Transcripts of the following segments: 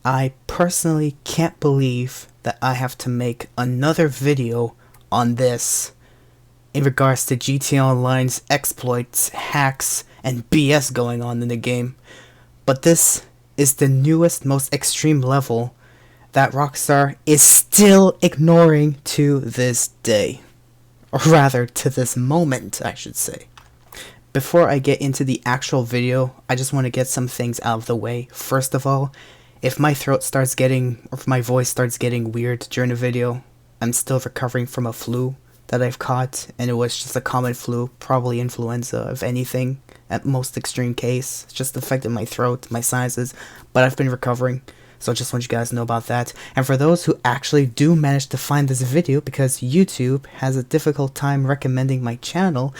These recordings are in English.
I personally can't believe that I have to make another video on this in regards to GTA Online's exploits, hacks, and BS going on in the game. But this is the newest, most extreme level that Rockstar is still ignoring to this day. Or rather, to this moment, I should say. Before I get into the actual video, I just want to get some things out of the way. First of all, if my throat starts getting, or if my voice starts getting weird during the video, I'm still recovering from a flu that I've caught, and it was just a common flu, probably influenza, if anything, at most extreme case. It's just affected my throat, my sinuses, but I've been recovering, so I just want you guys to know about that. And for those who actually do manage to find this video, because YouTube has a difficult time recommending my channel,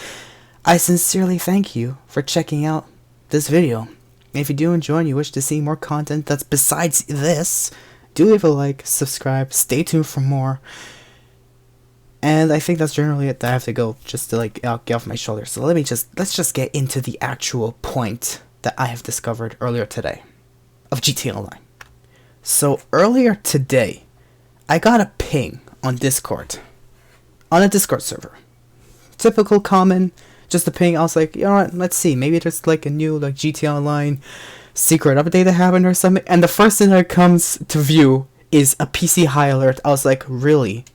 I sincerely thank you for checking out this video. And if you do enjoy and you wish to see more content that's besides this, do leave a like, subscribe, stay tuned for more. And I think that's generally it that I have to go, just to get off my shoulders. So let's just get into the actual point that I have discovered earlier today of GTA Online. So earlier today, I got a ping on Discord, on a Discord server. Typical common, just a ping. I was like, you know what, let's see, maybe there's a new GTA Online secret update that happened or something. And the first thing that comes to view is a PC high alert. I was like, really?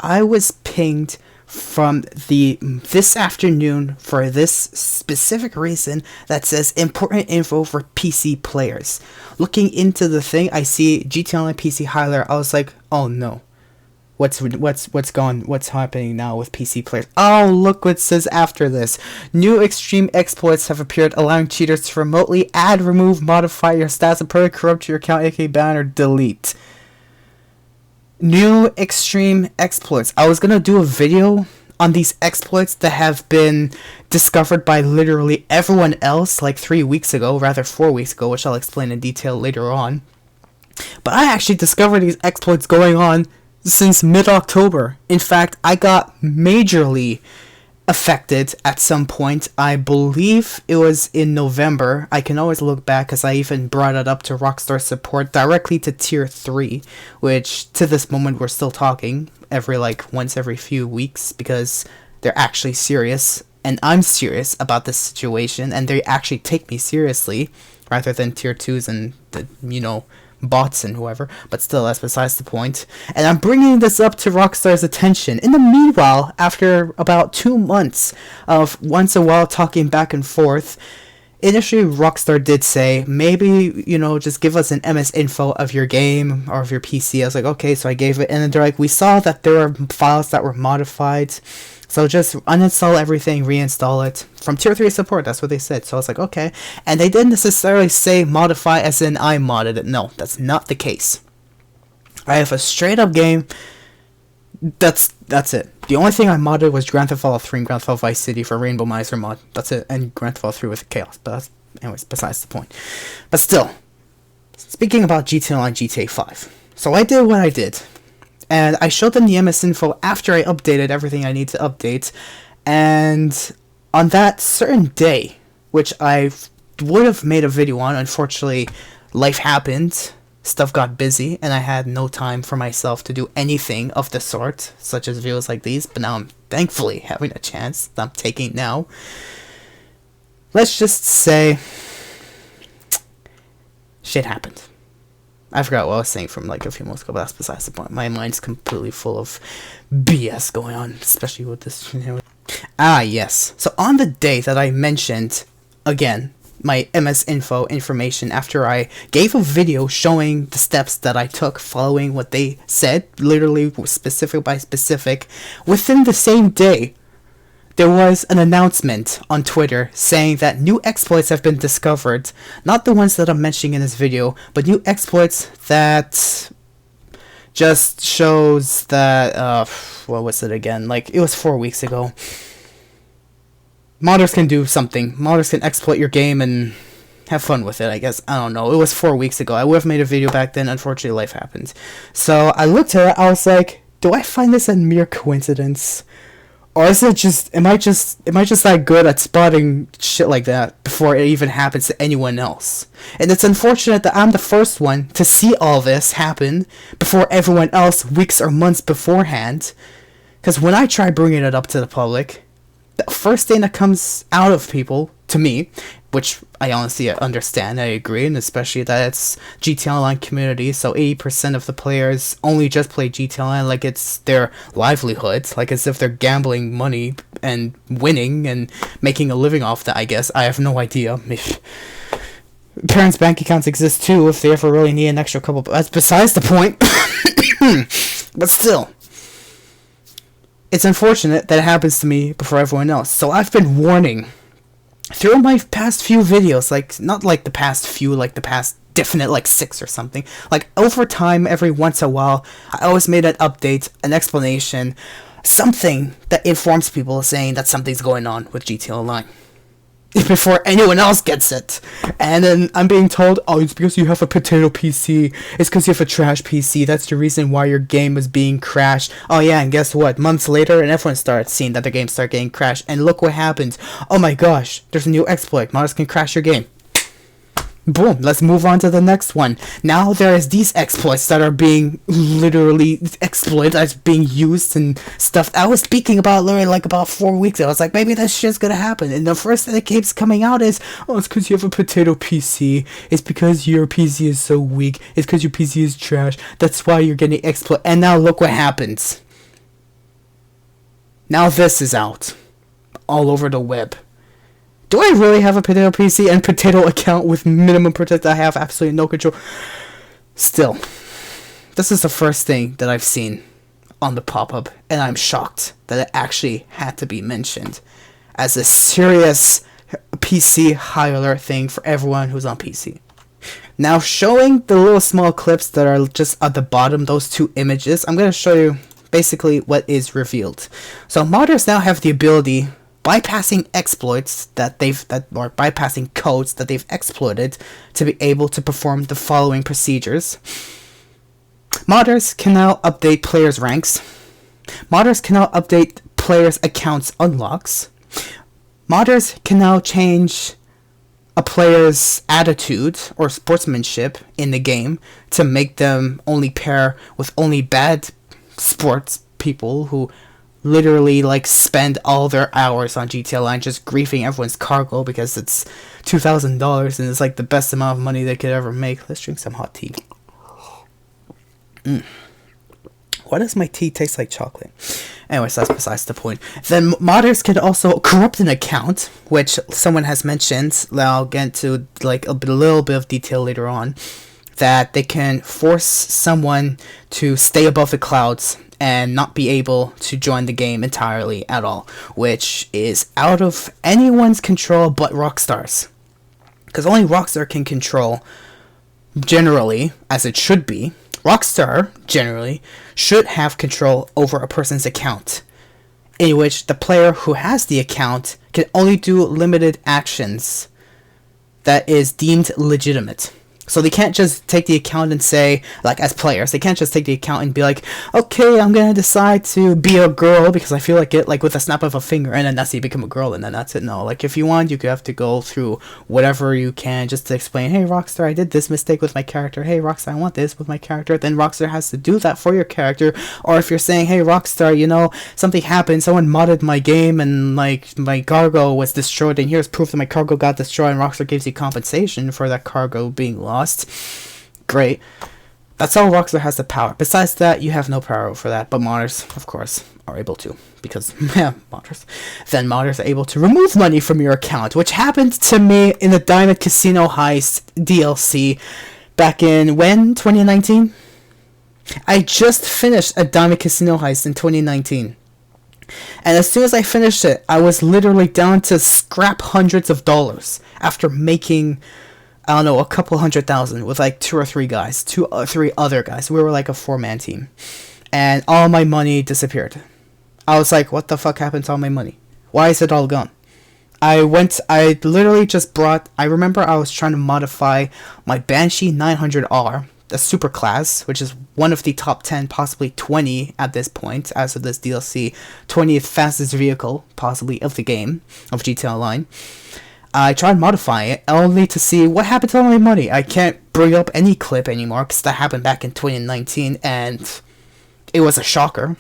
I was pinged from this afternoon for this specific reason that says important info for PC players. Looking into the thing, I see GTA Online PC high alert. I was like, oh no. What's happening now with PC players? Oh, look what it says after this. New extreme exploits have appeared, allowing cheaters to remotely add, remove, modify your stats, and permanently corrupt your account, aka ban or delete. New extreme exploits. I was gonna do a video on these exploits that have been discovered by literally everyone else 3 weeks ago, rather 4 weeks ago, which I'll explain in detail later on. But I actually discovered these exploits going on since mid-October. In fact, I got majorly affected at some point. I believe it was in November. I can always look back because I even brought it up to Rockstar support directly to tier 3, which to this moment we're still talking once every few weeks because they're actually serious and I'm serious about this situation and they actually take me seriously rather than tier 2s and the, bots and whoever, but still, that's besides the point. And I'm bringing this up to Rockstar's attention. In the meanwhile, after about 2 months of once a while talking back and forth, initially Rockstar did say, maybe, just give us an MS info of your game or of your PC. I was like, okay, so I gave it, and then they're like, we saw that there were files that were modified, so just uninstall everything, reinstall it. From tier 3 support, that's what they said. So I was like, okay. And they didn't necessarily say modify as in I modded it. No, that's not the case. I have a straight up game. That's it. The only thing I modded was Grand Theft Auto 3 and Grand Theft Auto Vice City for Rainbow Miser mod. That's it. And Grand Theft Auto 3 with Chaos. But that's, anyways, besides the point. But still, speaking about GTA Online GTA 5. So I did what I did. And I showed them the MS info after I updated everything I need to update. And on that certain day, which I would have made a video on, unfortunately, life happened. Stuff got busy, and I had no time for myself to do anything of the sort, such as videos like these. But now I'm thankfully having a chance that I'm taking now. Let's just say shit happened. I forgot what I was saying from a few months ago, but that's besides the point. My mind's completely full of BS going on, especially with this. Ah, yes. So on the day that I mentioned, again, my MS info information after I gave a video showing the steps that I took following what they said, literally specific by specific, within the same day, there was an announcement on Twitter saying that new exploits have been discovered. Not the ones that I'm mentioning in this video, but new exploits that just shows that, what was it again? It was 4 weeks ago. Modders can do something. Modders can exploit your game and have fun with it, I guess. I don't know. It was 4 weeks ago. I would have made a video back then. Unfortunately, life happened. So I looked at it. I was like, do I find this a mere coincidence? Or is it just am I just that good at spotting shit like that before it even happens to anyone else? And it's unfortunate that I'm the first one to see all this happen before everyone else weeks or months beforehand. Because when I try bringing it up to the public, the first thing that comes out of people, to me, which I honestly understand, I agree, and especially that it's GTA Online community, so 80% of the players only just play GTA Online like it's their livelihood, like as if they're gambling money and winning and making a living off that, I guess. I have no idea. Parents' bank accounts exist too if they ever really need an extra couple, that's besides the point. But still, it's unfortunate that it happens to me before everyone else. So I've been warning through my past few videos, like, not like the past few, like the past definite, like 6 or something. Like, over time, every once in a while, I always made an update, an explanation, something that informs people saying that something's going on with GTA Online before anyone else gets it. And then I'm being told, oh, it's because you have a potato PC. It's because you have a trash PC. That's the reason why your game is being crashed. Oh yeah, and guess what? Months later, and everyone starts seeing that their games start getting crashed. And look what happens. Oh my gosh, there's a new exploit. Modders can crash your game. Boom, let's move on to the next one. Now there is these exploits that are being literally exploited, as being used and stuff. I was speaking about literally like about 4 weeks ago. I was like, maybe this shit's gonna happen. And the first thing that keeps coming out is, oh, it's because you have a potato PC. It's because your PC is so weak. It's because your PC is trash. That's why you're getting exploited. And now look what happens. Now this is out all over the web. Do I really have a potato PC and potato account with minimum protect? I have absolutely no control. Still, this is the first thing that I've seen on the pop-up, and I'm shocked that it actually had to be mentioned as a serious PC high alert thing for everyone who's on PC. Now, showing the little small clips that are just at the bottom, those 2 images, I'm going to show you basically what is revealed. So modders now have the ability, bypassing exploits or bypassing codes that they've exploited, to be able to perform the following procedures. Modders can now update players' ranks. Modders can now update players' accounts unlocks. Modders can now change a player's attitude or sportsmanship in the game to make them only pair with only bad sports people who literally like spend all their hours on GTA Online just griefing everyone's cargo because it's $2,000 and it's like the best amount of money they could ever make. Let's drink some hot tea. Why does my tea taste like chocolate? Anyways, that's besides the point. Then modders can also corrupt an account, which someone has mentioned. I'll get into like a little bit of detail later on. That they can force someone to stay above the clouds and not be able to join the game entirely at all, which is out of anyone's control but Rockstar's. Because only Rockstar can control, generally, as it should be, Rockstar, generally, should have control over a person's account, in which the player who has the account can only do limited actions that is deemed legitimate. So they can't just take the account and say, like, as players, they can't just take the account and be like, okay, I'm gonna decide to be a girl because I feel like it, like with a snap of a finger, and then that's it, you become a girl, and then that's it. No, like, if you want, you could have to go through whatever you can just to explain, hey, Rockstar, I did this mistake with my character. Hey, Rockstar, I want this with my character. Then Rockstar has to do that for your character. Or if you're saying, hey, Rockstar, you know, something happened, someone modded my game, and, like, my cargo was destroyed, and here's proof that my cargo got destroyed, and Rockstar gives you compensation for that cargo being lost. Great. That's all Rockstar has the power. Besides that, you have no power for that. But modders, of course, are able to. Because, yeah, modders. Then modders are able to remove money from your account, which happened to me in the Diamond Casino Heist DLC back in, when? 2019? I just finished a Diamond Casino Heist in 2019. And as soon as I finished it, I was literally down to scrap hundreds of dollars after making, I don't know, a couple $100,000 with like 2 or 3 guys, 2 or 3 other guys. We were like a 4-man team, and all my money disappeared. I was like, what the fuck happened to all my money? Why is it all gone? I literally just brought, I remember I was trying to modify my Banshee 900R the super class, which is one of the top 10, possibly 20 at this point, as of this DLC, 20th fastest vehicle, possibly, of the game, of GTA Online. I tried modifying it, only to see what happened to all my money. I can't bring up any clip anymore, because that happened back in 2019, and it was a shocker.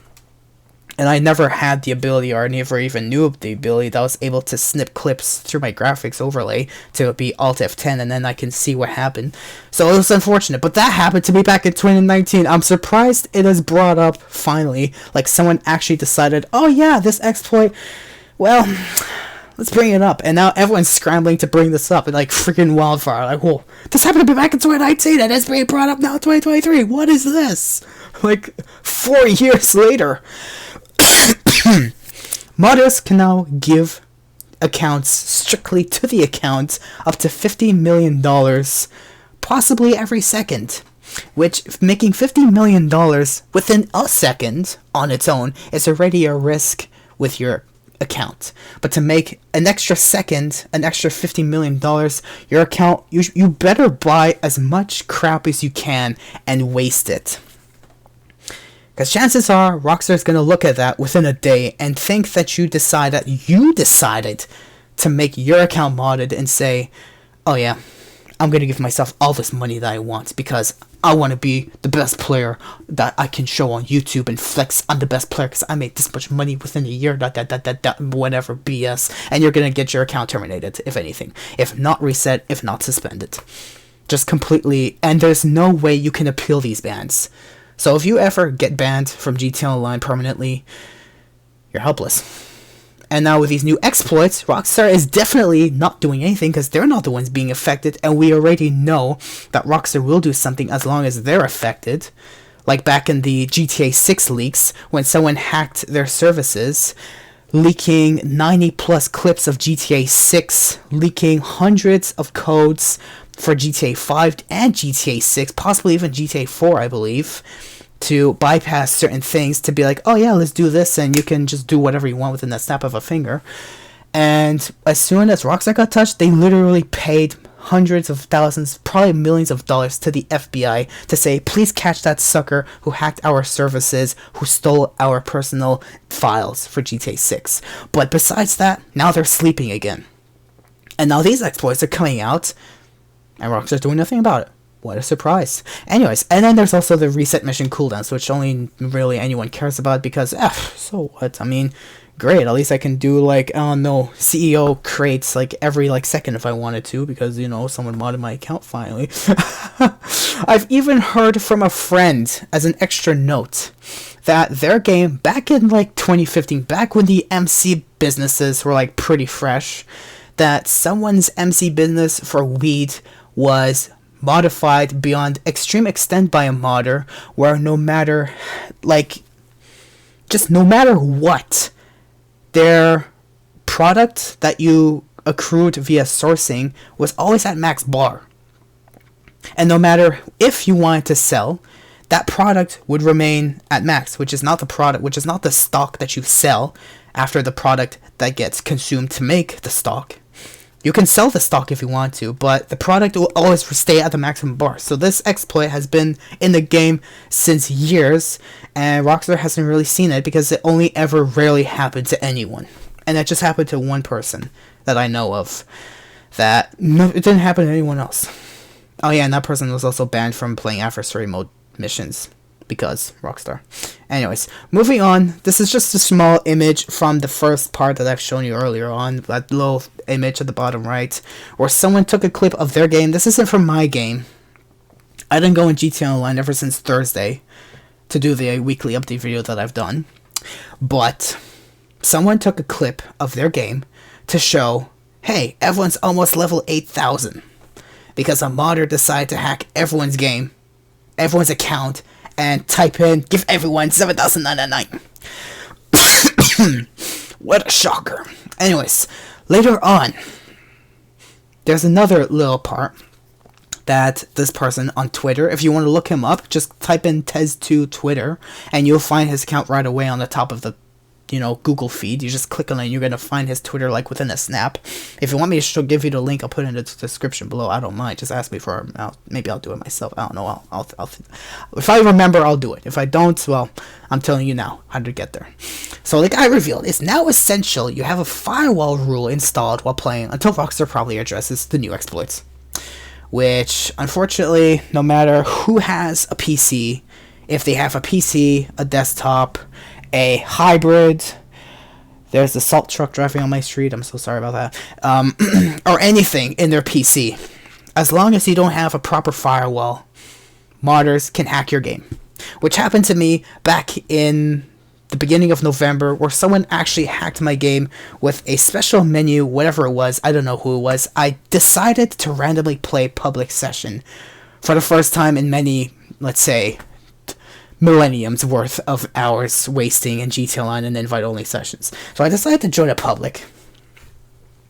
And I never had the ability, or I never even knew of the ability, that I was able to snip clips through my graphics overlay to be Alt F10, and then I can see what happened. So it was unfortunate, but that happened to me back in 2019. I'm surprised it is brought up, finally. Like, someone actually decided, oh yeah, this exploit, well, let's bring it up. And now everyone's scrambling to bring this up, and like freaking wildfire. Like, whoa, this happened to me back in 2019, and it's being brought up now in 2023. What is this? Like, 4 years later. Modders can now give accounts strictly to the account up to $50 million, possibly every second. Which, making $50 million within a second on its own is already a risk with your account. But to make an extra second, an extra $50 million, your account, you better buy as much crap as you can and waste it. Because chances are, Rockstar's going to look at that within a day and think that you decided to make your account modded and say, oh yeah, I'm going to give myself all this money that I want because I want to be the best player that I can show on YouTube and flex I'm the best player because I made this much money within a year, whatever BS. And you're going to get your account terminated, if anything. If not reset, if not suspended. Just completely, and there's no way you can appeal these bans. So if you ever get banned from GTA Online permanently, you're helpless. And now with these new exploits, Rockstar is definitely not doing anything because they're not the ones being affected, and we already know that Rockstar will do something as long as they're affected. Like back in the GTA 6 leaks, when someone hacked their services, leaking 90 plus clips of GTA 6, leaking hundreds of codes for GTA 5 and GTA 6, possibly even GTA 4, I believe, to bypass certain things, to be like, oh yeah, let's do this, and you can just do whatever you want within the snap of a finger. And as soon as Rockstar got touched, they literally paid hundreds of thousands, probably millions of dollars to the FBI to say, please catch that sucker who hacked our services, who stole our personal files for GTA 6. But besides that, now they're sleeping again. And now these exploits are coming out, and Rockstar's doing nothing about it. What a surprise. Anyways, and then there's also the reset mission cooldowns, which only really anyone cares about because, so what? I mean, great, at least I can do, like, I don't know, CEO crates, like, every, like, second if I wanted to, because, you know, someone modded my account finally. I've even heard from a friend, as an extra note, that their game, back in, like, 2015, back when the MC businesses were, like, pretty fresh, that someone's MC business for weed was modified beyond extreme extent by a modder, where no matter, like, just no matter what, their product that you accrued via sourcing was always at max bar. And no matter if you wanted to sell, that product would remain at max, which is not the product, which is not the stock that you sell after the product that gets consumed to make the stock. You can sell the stock if you want to, but the product will always stay at the maximum bar. So this exploit has been in the game since years, and Rockstar hasn't really seen it because it only ever rarely happened to anyone. And it just happened to one person that I know of. It didn't happen to anyone else. Oh yeah, and that person was also banned from playing adversary mode missions because Rockstar. Anyways, moving on. This is just a small image from the first part that I've shown you earlier on, that little image at the bottom right, where someone took a clip of their game. This isn't from my game. I didn't go in GTA Online ever since Thursday to do the weekly update video that I've done, but someone took a clip of their game to show, hey, everyone's almost level 8,000, because a modder decided to hack everyone's game, everyone's account, and type in, give everyone 7,999. What a shocker. Anyways, later on, there's another little part that this person on Twitter, if you want to look him up, just type in Tez2 Twitter, and you'll find his account right away on the top of the Google feed. You just click on it and you're going to find his Twitter like within a snap. If you want me to give you the link, I'll put it in the description below. I don't mind. Just ask me for it. Maybe I'll do it myself. I don't know. I'll if I remember, I'll do it. If I don't, well, I'm telling you now how to get there. So the guy revealed, it's now essential you have a firewall rule installed while playing until Rockstar probably addresses the new exploits. Which, unfortunately, no matter who has a PC, if they have a PC, a desktop, a hybrid, there's the salt truck driving on my street, I'm so sorry about that, or anything in their PC, as long as you don't have a proper firewall, modders can hack your game. Which happened to me back in the beginning of November, where someone actually hacked my game with a special menu, whatever it was, I don't know who it was. I decided to randomly play public session for the first time in many, let's say, millenniums worth of hours wasting in GTA Online and invite-only sessions. So I decided to join a public.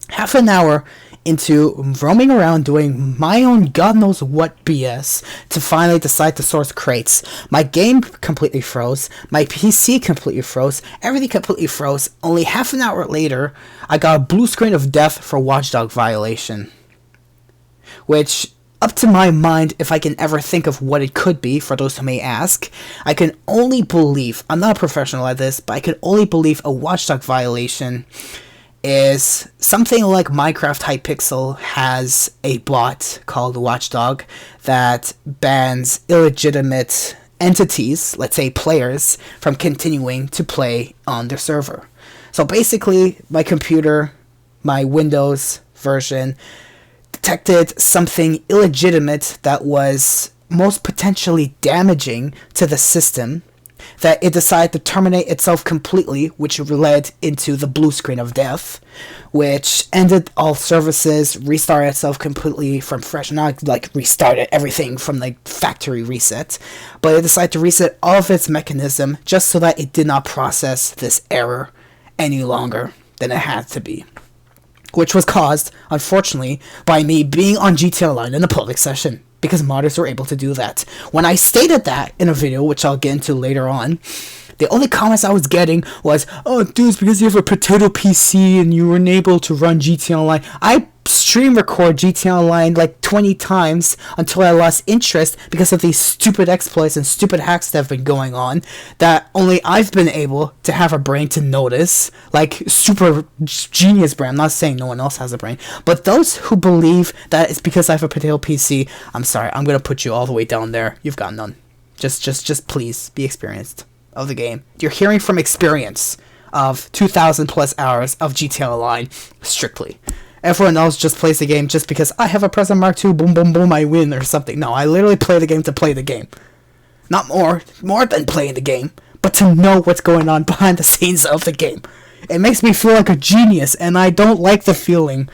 Half an hour into roaming around doing my own god knows what BS to finally decide to source crates. My game completely froze, my PC completely froze, everything completely froze. Only half an hour later, I got a blue screen of death for watchdog violation. Which, up to my mind, if I can ever think of what it could be, for those who may ask, I can only believe, I'm not a professional at this, but I can only believe a watchdog violation is something like Minecraft Hypixel has a bot called Watchdog that bans illegitimate entities, let's say players, from continuing to play on their server. So basically, my computer, my Windows version, detected something illegitimate that was most potentially damaging to the system, that it decided to terminate itself completely, which led into the blue screen of death, which ended all services, restarted itself completely from fresh, not like restarted everything from the factory reset, but it decided to reset all of its mechanism just so that it did not process this error any longer than it had to be. Which was caused, unfortunately, by me being on GTA Online in a public session, because modders were able to do that. When I stated that in a video, which I'll get into later on, the only comments I was getting was, oh, dude, it's because you have a potato PC and you weren't able to run GTA Online. I stream record GTA Online like 20 times until I lost interest because of these stupid exploits and stupid hacks that have been going on that only I've been able to have a brain to notice, like super genius brain. I'm not saying no one else has a brain, but those who believe that it's because I have a potato PC, I'm sorry, I'm gonna put you all the way down there. You've got none. Just please be experienced of the game. You're hearing from experience of 2,000 plus hours of GTA Online strictly. Everyone else just plays the game just because I have a present Mark II, boom, boom, boom, I win or something. No, I literally play the game to play the game. Not more than playing the game, but to know what's going on behind the scenes of the game. It makes me feel like a genius, and I don't like the feeling,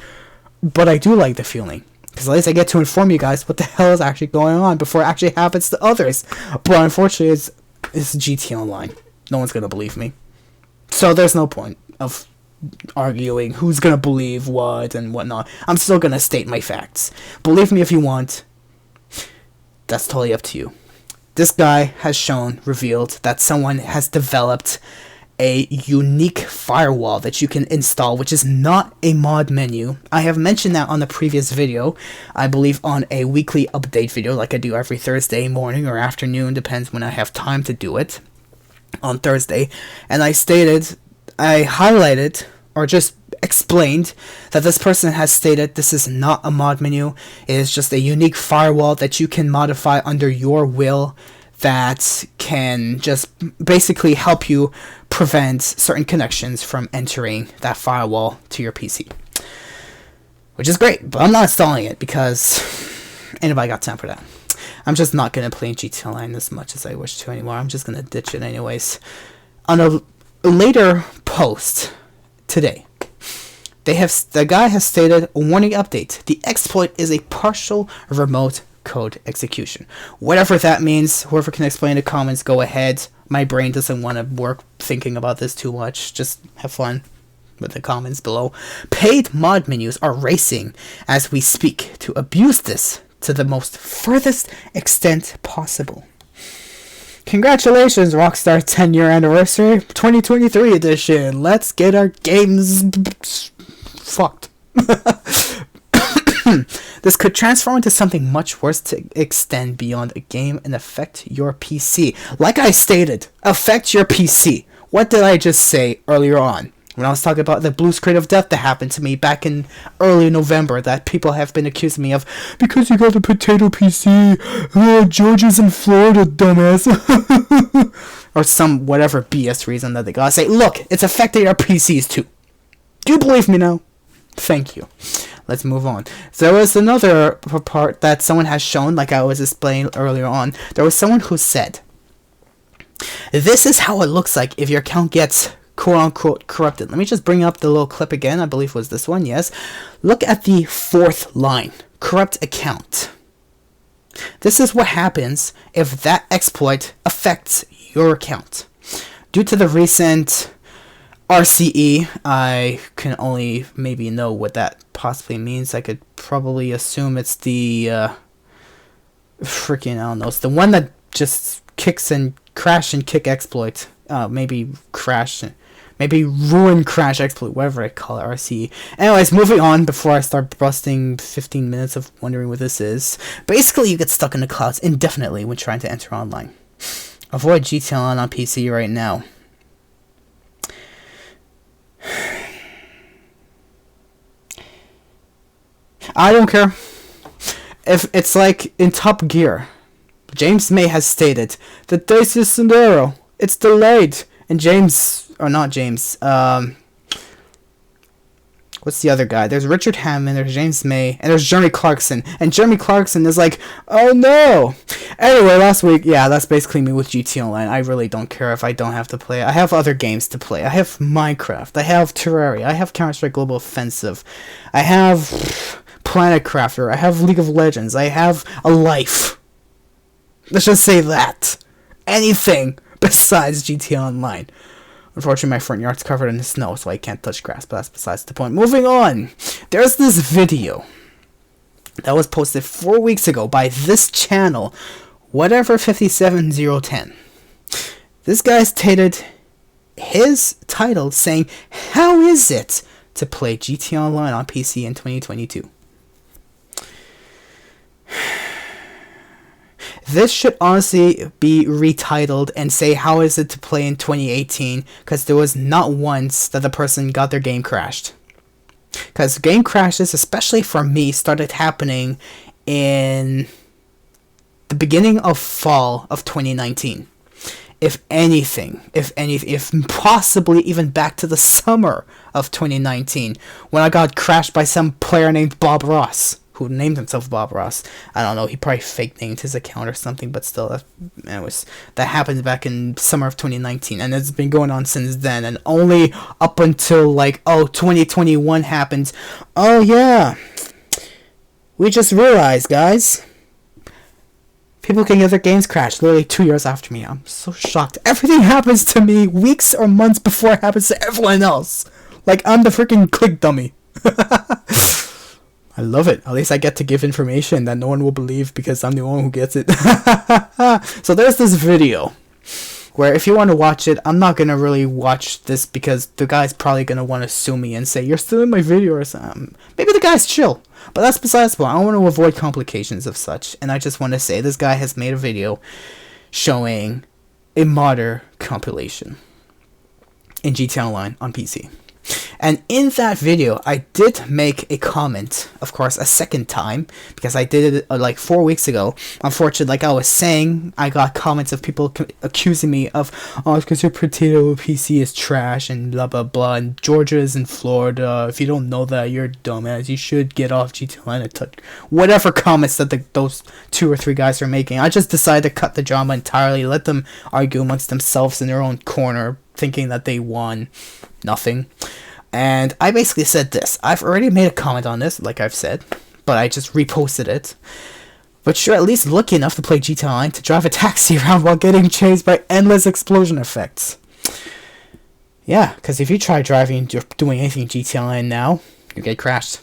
but I do like the feeling. Because at least I get to inform you guys what the hell is actually going on before it actually happens to others. But unfortunately, it's GTA Online. No one's going to believe me. So there's no point of arguing who's gonna believe what and whatnot. I'm still gonna state my facts. Believe me if you want. That's totally up to you. This guy has revealed that someone has developed a unique firewall that you can install, which is not a mod menu. I have mentioned that on the previous video, I believe on a weekly update video like I do every Thursday morning or afternoon, depends when I have time to do it, on Thursday, and I highlighted or just explained that this person has stated this is not a mod menu, it is just a unique firewall that you can modify under your will that can just basically help you prevent certain connections from entering that firewall to your PC. Which is great, but I'm not installing it because anybody got time for that. I'm just not going to play GTA Online as much as I wish to anymore. I'm just going to ditch it anyways. On a later post today, the guy has stated, warning update, the exploit is a partial remote code execution. Whatever that means, whoever can explain in the comments, go ahead. My brain doesn't want to work thinking about this too much. Just have fun with the comments below. Paid mod menus are racing as we speak to abuse this to the most furthest extent possible. Congratulations, Rockstar 10-year anniversary, 2023 edition. Let's get our games fucked. This could transform into something much worse to extend beyond a game and affect your PC. Like I stated, affect your PC. What did I just say earlier on? When I was talking about the blue screen of death that happened to me back in early November that people have been accusing me of, because you got a potato PC, Georgia's in Florida, dumbass. Or some whatever BS reason that they gotta say, look, it's affecting our PCs too. Do you believe me now? Thank you. Let's move on. So there was another part that someone has shown, like I was explaining earlier on. There was someone who said, this is how it looks like if your account gets quote-unquote corrupted. Let me just bring up the little clip again. I believe it was this one, yes. Look at the fourth line. Corrupt account. This is what happens if that exploit affects your account. Due to the recent RCE, I can only maybe know what that possibly means. I could probably assume it's the freaking, I don't know, it's the one that just kicks and crash and kick exploit. Maybe crash, maybe ruin crash exploit, whatever I call it, RCE. Anyways, moving on before I start busting 15 minutes of wondering what this is. Basically, you get stuck in the clouds indefinitely when trying to enter online. Avoid GTA Online on PC right now. I don't care. If it's like in Top Gear, James May has stated, the Daisy Sandero, it's delayed. And James, or not James, what's the other guy? There's Richard Hammond, there's James May, and there's Jeremy Clarkson. And Jeremy Clarkson is like, oh no! Anyway, last week, yeah, that's basically me with GT Online. I really don't care if I don't have to play. I have other games to play. I have Minecraft, I have Terraria, I have Counter-Strike Global Offensive, I have Planet Crafter, I have League of Legends, I have a life. Let's just say that. Anything besides GTA Online. Unfortunately, my front yard's covered in snow, so I can't touch grass, but that's besides the point. Moving on. There's this video that was posted 4 weeks ago by this channel, whatever 57010. This guy stated his title saying, how is it to play GTA Online on PC in 2022? This should honestly be retitled and say, how is it to play in 2018? Because there was not once that the person got their game crashed. Because game crashes, especially for me, started happening in the beginning of fall of 2019. If possibly even back to the summer of 2019, when I got crashed by some player named Bob Ross, who named himself Bob Ross. I don't know, he probably fake named his account or something, but still, that happened back in summer of 2019, and it's been going on since then, and only up until, 2021 happened. Oh yeah, we just realized, guys, people can get their games crashed literally 2 years after me. I'm so shocked. Everything happens to me weeks or months before it happens to everyone else. Like, I'm the freaking click dummy. I love it. At least I get to give information that no one will believe because I'm the one who gets it. So there's this video where if you want to watch it, I'm not going to really watch this because the guy's probably going to want to sue me and say, you're still in my video or something. Maybe the guy's chill. But that's besides the point. I want to avoid complications of such. And I just want to say this guy has made a video showing a modder compilation in GTA Online on PC. And in that video, I did make a comment, of course, a second time, because I did it 4 weeks ago. Unfortunately, like I was saying, I got comments of people accusing me of, oh, it's because your potato PC is trash and blah, blah, blah, and Georgia is in Florida. If you don't know that, you're a dumbass. You should get off GTA Online and touch. Whatever comments that those 2 or 3 guys are making. I just decided to cut the drama entirely, let them argue amongst themselves in their own corner, thinking that they won nothing. And I basically said this. I've already made a comment on this, like I've said, but I just reposted it. But you're at least lucky enough to play GTA Online to drive a taxi around while getting chased by endless explosion effects. Yeah, because if you try driving or doing anything in GTA Online now, you get crashed.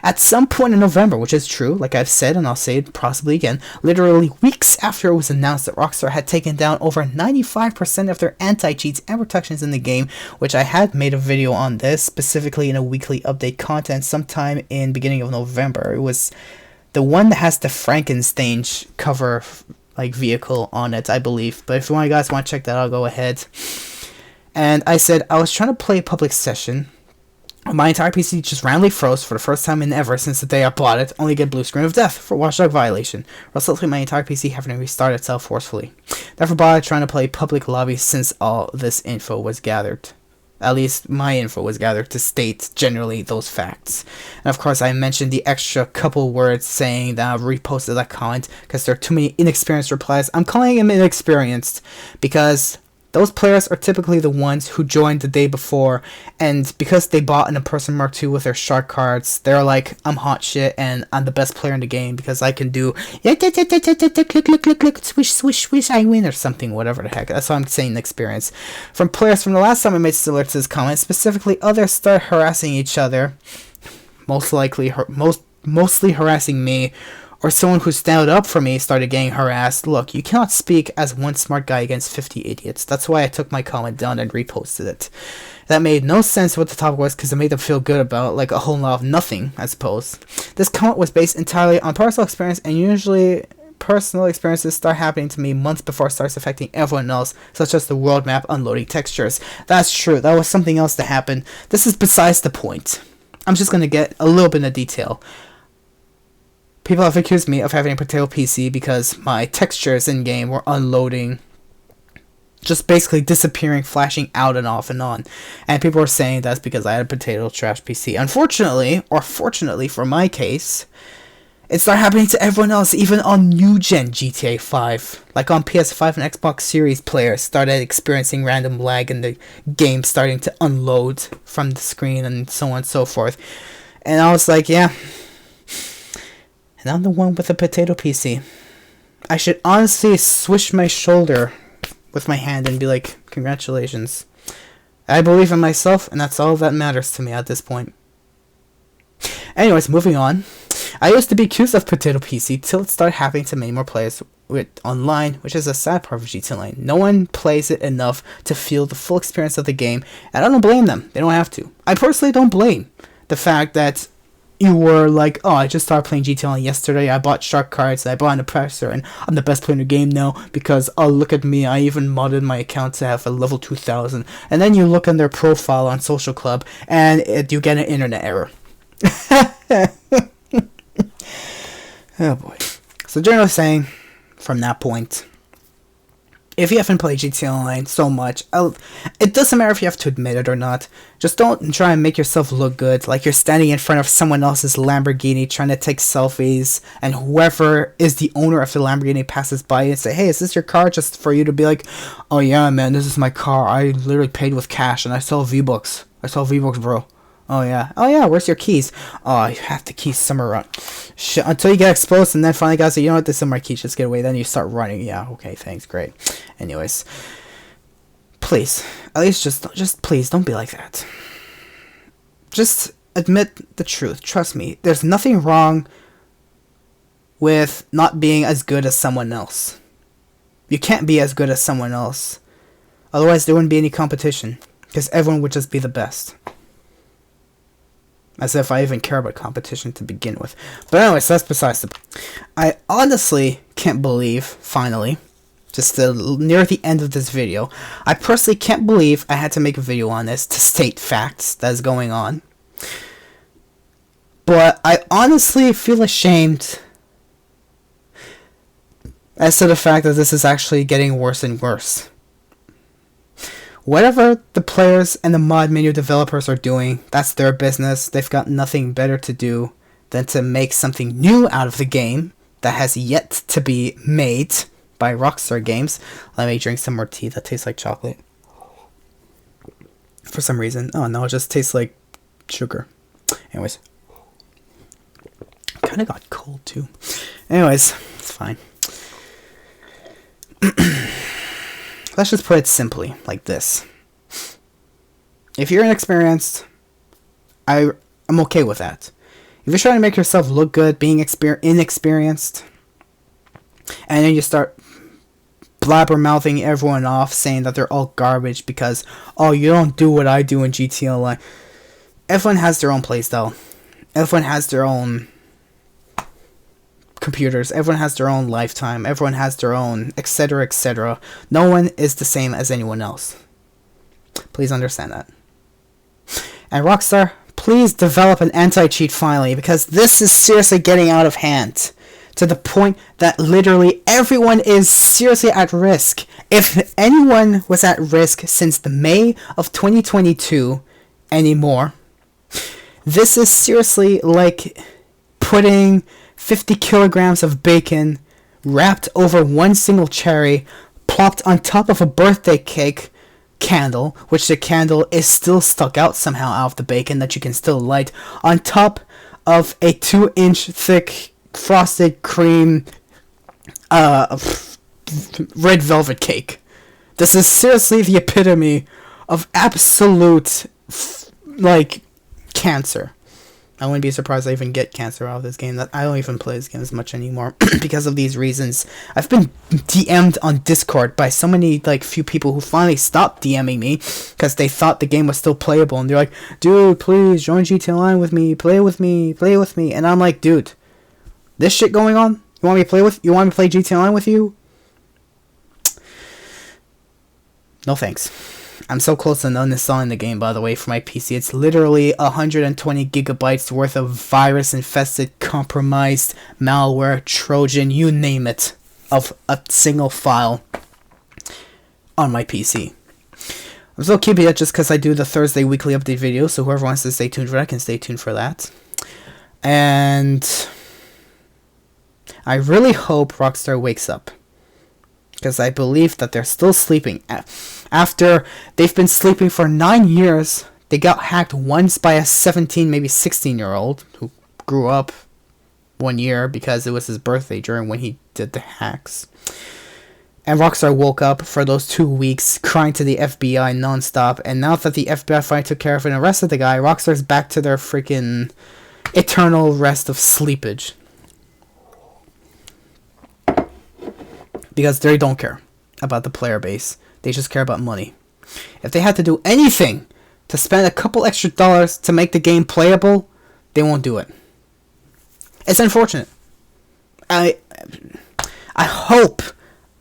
At some point in November, which is true, like I've said and I'll say it possibly again, literally weeks after it was announced that Rockstar had taken down over 95% of their anti-cheats and protections in the game, which I had made a video on this, specifically in a weekly update content sometime in beginning of November. It was the one that has the Frankenstein cover like vehicle on it, I believe. But if you guys want to check that out, go ahead. And I said I was trying to play a public session. My entire PC just randomly froze for the first time in ever since the day I bought it, only get blue screen of death for watchdog violation, resulting in my entire PC having to restart itself forcefully. Therefore, bought trying to play public lobby since all this info was gathered. At least my info was gathered to state generally those facts. And of course, I mentioned the extra couple words saying that I reposted that comment because there are too many inexperienced replies. I'm calling him inexperienced because those players are typically the ones who joined the day before, and because they bought an Imperson Mark II with their shark cards, they're like, I'm hot shit and I'm the best player in the game because I can do click, swish, swish, swish, I win, or something, whatever the heck. That's why I'm saying experience. From players from the last time I made similar to this comment, specifically others start harassing each other, mostly harassing me, or someone who stood up for me started getting harassed. Look, you cannot speak as one smart guy against 50 idiots. That's why I took my comment down and reposted it. That made no sense what the topic was because it made them feel good about like a whole lot of nothing, I suppose. This comment was based entirely on personal experience, and usually personal experiences start happening to me months before it starts affecting everyone else, such as the world map unloading textures. That's true. That was something else that happened. This is besides the point. I'm just going to get a little bit of detail. People have accused me of having a potato PC because my textures in-game were unloading, just basically disappearing, flashing out and off and on. And people were saying that's because I had a potato trash PC. Unfortunately, or fortunately for my case, it started happening to everyone else, even on new-gen GTA 5. Like on PS5 and Xbox Series players started experiencing random lag in the game starting to unload from the screen and so on and so forth. And I was like, yeah. And I'm the one with a potato PC. I should honestly swish my shoulder with my hand and be like, congratulations. I believe in myself, and that's all that matters to me at this point. Anyways, moving on. I used to be accused of potato PC till it started happening to many more players with online, which is a sad part of GTA Online. No one plays it enough to feel the full experience of the game, and I don't blame them. They don't have to. I personally don't blame the fact that you were like, oh, I just started playing GTA Online yesterday, I bought shark cards, I bought an oppressor, and I'm the best player in the game now because, oh, look at me, I even modded my account to have a level 2000. And then you look on their profile on Social Club, and you get an internet error. Oh boy. So generally saying, from that point, if you haven't played GTA Online so much, it doesn't matter if you have to admit it or not. Just don't try and make yourself look good, like you're standing in front of someone else's Lamborghini trying to take selfies, and whoever is the owner of the Lamborghini passes by and say, hey, is this your car? Just for you to be like, oh yeah, man, this is my car. I literally paid with cash, and I sell V-Bucks. I sell V-Bucks, bro. Oh yeah, where's your keys? Oh, you have the keys somewhere around. Shit, until you get exposed, and then finally guys say, you know what, this is my keys, just get away. Then you start running. Yeah, okay, thanks, great. Anyways, please, at least just please don't be like that. Just admit the truth. Trust me, there's nothing wrong with not being as good as someone else. You can't be as good as someone else. Otherwise, there wouldn't be any competition, because everyone would just be the best. As if I even care about competition to begin with. But anyways, that's besides the point. I honestly can't believe, finally, just near the end of this video, I personally can't believe I had to make a video on this to state facts that is going on. But I honestly feel ashamed as to the fact that this is actually getting worse and worse. Whatever the players and the mod menu developers are doing, that's their business. They've got nothing better to do than to make something new out of the game that has yet to be made by Rockstar Games. Let me drink some more tea that tastes like chocolate. For some reason. Oh no, it just tastes like sugar. Anyways. Kind of got cold too. Anyways, it's fine. Let's just put it simply, like this. If you're inexperienced, I'm okay with that. If you're trying to make yourself look good, being inexperienced, and then you start blabbermouthing everyone off, saying that they're all garbage because, oh, you don't do what I do in GTA Online. Everyone has their own playstyle. Everyone has their own computers. Everyone has their own lifetime. Everyone has their own, etc., etc. No one is the same as anyone else. Please understand that. And Rockstar, please develop an anti-cheat finally, because this is seriously getting out of hand. To the point that literally everyone is seriously at risk. If anyone was at risk since the May of 2022 anymore, this is seriously like putting 50 kilograms of bacon wrapped over one single cherry, plopped on top of a birthday cake candle, which the candle is still stuck out somehow out of the bacon that you can still light, on top of a 2-inch thick frosted cream red velvet cake. This is seriously the epitome of absolute cancer. I wouldn't be surprised I even get cancer out of this game. That I don't even play this game as much anymore because of these reasons. I've been DM'd on Discord by so many few people who finally stopped DMing me because they thought the game was still playable, and they're like, dude, please join GTA Online with me, play with me, and I'm like, dude, this shit going on? You want me to play GTA Online with you? No thanks. I'm so close to uninstalling the game, by the way, for my PC. It's literally 120 gigabytes worth of virus-infested, compromised, malware, Trojan, you name it, of a single file on my PC. I'm still keeping it just because I do the Thursday weekly update video, so whoever wants to stay tuned for that can stay tuned for that. And I really hope Rockstar wakes up, because I believe that they're still sleeping. After they've been sleeping for 9 years, they got hacked once by a 17, maybe 16-year-old who grew up 1 year because it was his birthday during when he did the hacks. And Rockstar woke up for those 2 weeks crying to the FBI nonstop, and now that the FBI finally took care of it and arrested the guy, Rockstar's back to their freaking eternal rest of sleepage. Because they don't care about the player base. They just care about money. If they had to do anything to spend a couple extra dollars to make the game playable, they won't do it. It's unfortunate. I hope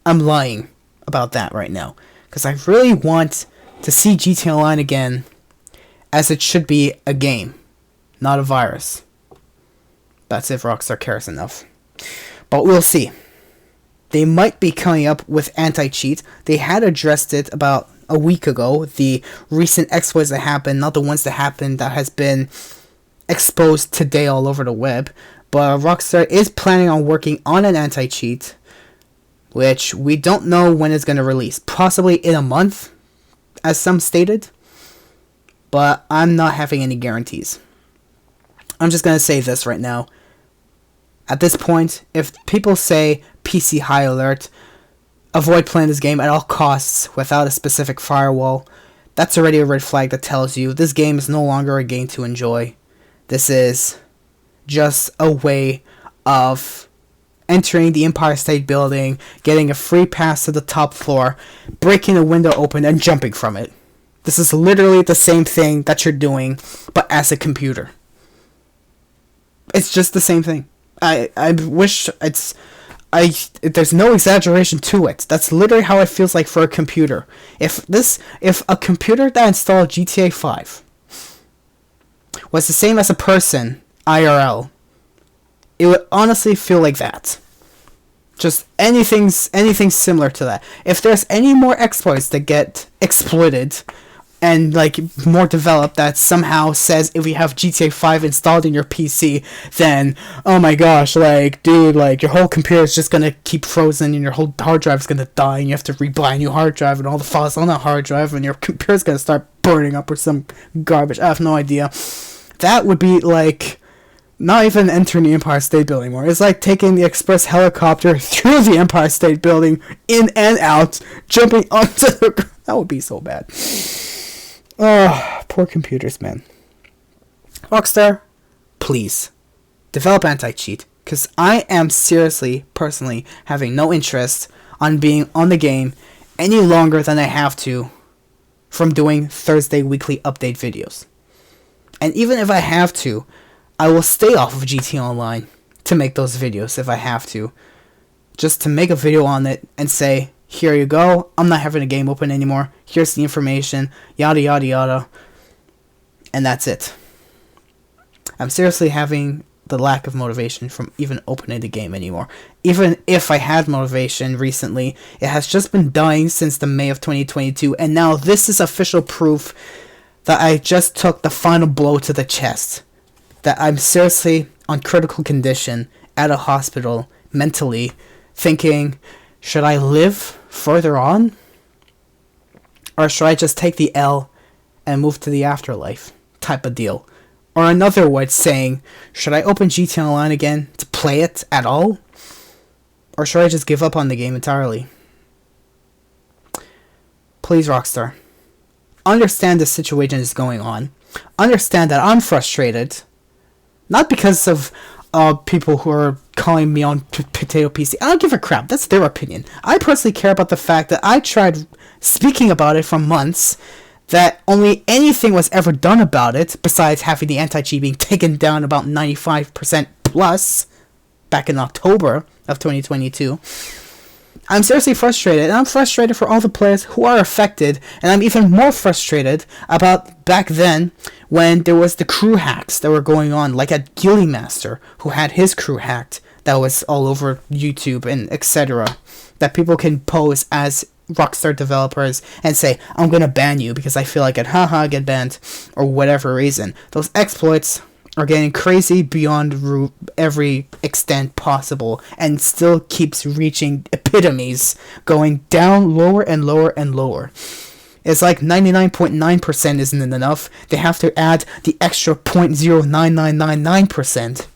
I'm lying about that right now, because I really want to see GTA Online again as it should be, a game, not a virus. That's if Rockstar cares enough. But we'll see. They might be coming up with anti-cheat. They had addressed it about a week ago. The recent exploits that happened, not the ones that happened that has been exposed today all over the web. But Rockstar is planning on working on an anti-cheat, which we don't know when it's going to release. Possibly in a month, as some stated. But I'm not having any guarantees. I'm just going to say this right now. At this point, if people say PC high alert, avoid playing this game at all costs without a specific firewall, that's already a red flag that tells you this game is no longer a game to enjoy. This is just a way of entering the Empire State Building, getting a free pass to the top floor, breaking a window open, and jumping from it. This is literally the same thing that you're doing, but as a computer. It's just the same thing. I wish there's no exaggeration to it. That's literally how it feels like for a computer. If a computer that installed GTA 5 was the same as a person IRL, it would honestly feel like that. Just anything similar to that. If there's any more exploits that get exploited and more developed that somehow says if you have GTA 5 installed in your PC, then oh my gosh, dude, your whole computer is just gonna keep frozen and your whole hard drive is gonna die and you have to rebuy a new hard drive and all the files on that hard drive and your computer's gonna start burning up or some garbage. I have no idea. That would be not even entering the Empire State Building anymore. It's like taking the express helicopter through the Empire State Building, in and out, jumping onto the... That would be so bad. Oh, poor computers, man. Rockstar, please, develop anti-cheat, because I am seriously, personally, having no interest on being on the game any longer than I have to from doing Thursday weekly update videos. And even if I have to, I will stay off of GTA Online to make those videos if I have to. Just to make a video on it and say, here you go, I'm not having a game open anymore, here's the information, yada yada yada, and that's it. I'm seriously having the lack of motivation from even opening the game anymore. Even if I had motivation recently, it has just been dying since the May of 2022, and now this is official proof that I just took the final blow to the chest. That I'm seriously on critical condition at a hospital, mentally, thinking, should I live further on? Or should I just take the L and move to the afterlife type of deal? Or another way saying, should I open GTA Online again to play it at all? Or should I just give up on the game entirely? Please, Rockstar, understand the situation is going on. Understand that I'm frustrated. Not because of people who are calling me on Potato PC. I don't give a crap. That's their opinion. I personally care about the fact that I tried speaking about it for months, that only anything was ever done about it, besides having the anti-cheat being taken down about 95% plus back in October of 2022. I'm seriously frustrated, and I'm frustrated for all the players who are affected, and I'm even more frustrated about back then when there was the crew hacks that were going on, like at Gilly Master, who had his crew hacked, that was all over YouTube and etc. That people can pose as Rockstar developers and say, I'm gonna ban you because I feel like it, haha, get banned, or whatever reason. Those exploits are getting crazy beyond every extent possible, and still keeps reaching epitomes, going down lower and lower and lower. It's like 99.9% isn't enough. They have to add the extra 0.09999%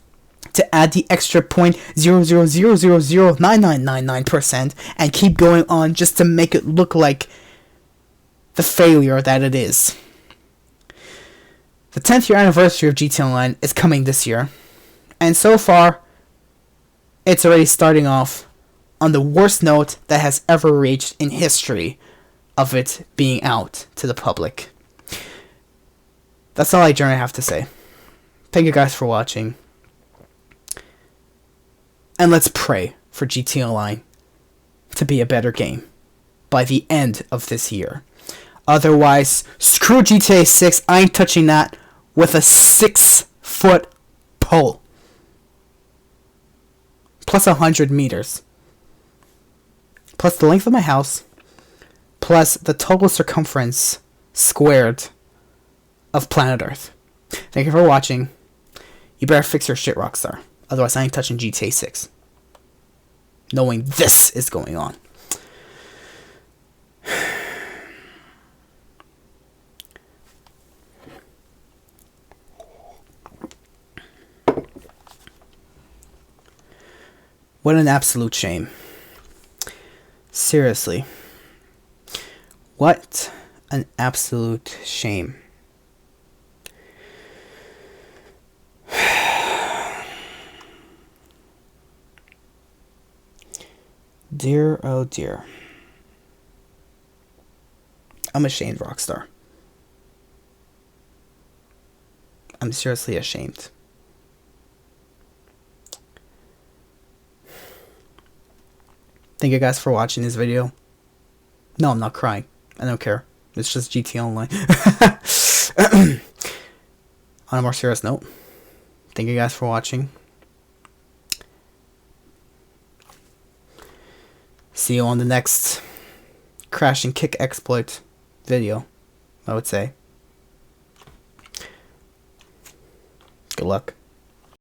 to add the extra 0.000009999% and keep going on just to make it look like the failure that it is. The 10th year anniversary of GTA Online is coming this year, and so far, it's already starting off on the worst note that has ever reached in history of it being out to the public. That's all I generally have to say. Thank you guys for watching, and let's pray for GTA Online to be a better game by the end of this year. Otherwise, screw GTA 6, I ain't touching that with a 6-foot pole. Plus 100 meters. Plus the length of my house. Plus the total circumference squared of planet Earth. Thank you for watching. You better fix your shit, Rockstar. Otherwise, I ain't touching GTA 6. Knowing this is going on. What an absolute shame. Seriously. What an absolute shame. Dear, oh dear. I'm ashamed, Rockstar. I'm seriously ashamed. Thank you guys for watching this video. No, I'm not crying. I don't care. It's just GTA Online. On a more serious note, thank you guys for watching. See you on the next Crash and Kick exploit video, I would say. Good luck.